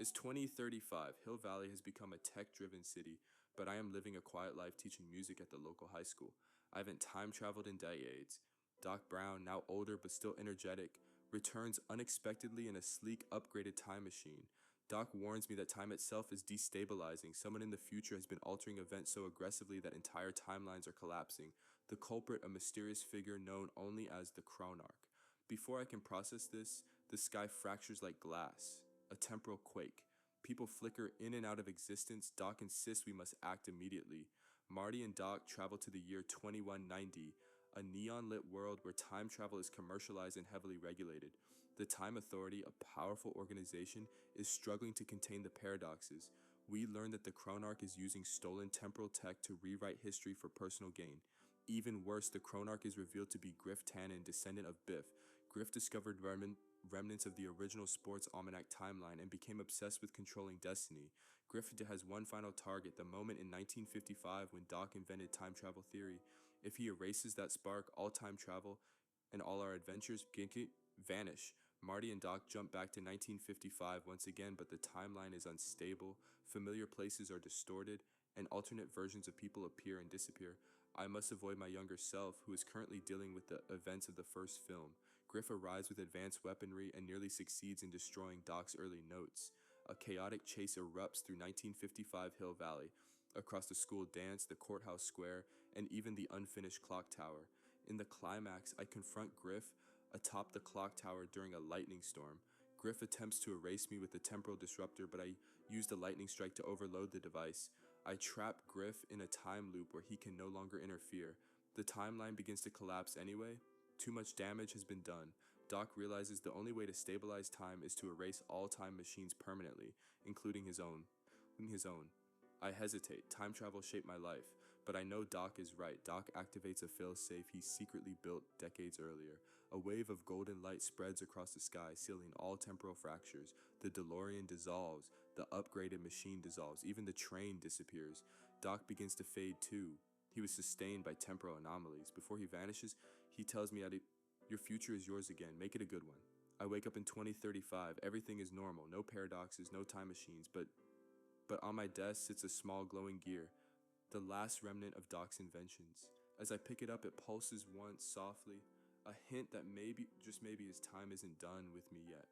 It's 2035. Hill Valley has become a tech-driven city, but I am living a quiet life teaching music at the local high school. I haven't time traveled in decades. Doc Brown, now older but still energetic, returns unexpectedly in a sleek, upgraded time machine. Doc warns me that time itself is destabilizing. Someone in the future has been altering events so aggressively that entire timelines are collapsing. The culprit, a mysterious figure known only as the Chronarch. Before I can process this, the sky fractures like glass. A temporal quake. People flicker in and out of existence. Doc insists we must act immediately. Marty and Doc travel to the year 2190, a neon-lit world where time travel is commercialized and heavily regulated. The Time Authority, a powerful organization, is struggling to contain the paradoxes. We learn that the Chronarch is using stolen temporal tech to rewrite history for personal gain. Even worse, the Chronarch is revealed to be Griff Tannen, descendant of Biff. Griff discovered remnants of the original Sports Almanac timeline and became obsessed with controlling destiny. Griff has one final target, the moment in 1955 when Doc invented time travel theory. If he erases that spark, all time travel and all our adventures vanish. Marty and Doc jump back to 1955 once again, but the timeline is unstable, familiar places are distorted, and alternate versions of people appear and disappear. I must avoid my younger self, who is currently dealing with the events of the first film. Griff arrives with advanced weaponry and nearly succeeds in destroying Doc's early notes. A chaotic chase erupts through 1955 Hill Valley, across the school dance, the courthouse square, and even the unfinished clock tower. In the climax, I confront Griff atop the clock tower during a lightning storm. Griff attempts to erase me with the temporal disruptor, but I use the lightning strike to overload the device. I trap Griff in a time loop where he can no longer interfere. The timeline begins to collapse anyway. Too much damage has been done. Doc realizes the only way to stabilize time is to erase all time machines permanently, including his own. I hesitate. Time travel shaped my life, but I know Doc is right. Doc activates a failsafe he secretly built decades earlier. A wave of golden light spreads across the sky, sealing all temporal fractures. The DeLorean dissolves, the upgraded machine dissolves, even the train disappears. Doc begins to fade too. He was sustained by temporal anomalies. Before he vanishes, he tells me that your future is yours again. Make it a good one. I wake up in 2035. Everything is normal. No paradoxes, no time machines, but on my desk sits a small glowing gear, the last remnant of Doc's inventions. As I pick it up, it pulses once softly, a hint that maybe, just maybe, his time isn't done with me yet.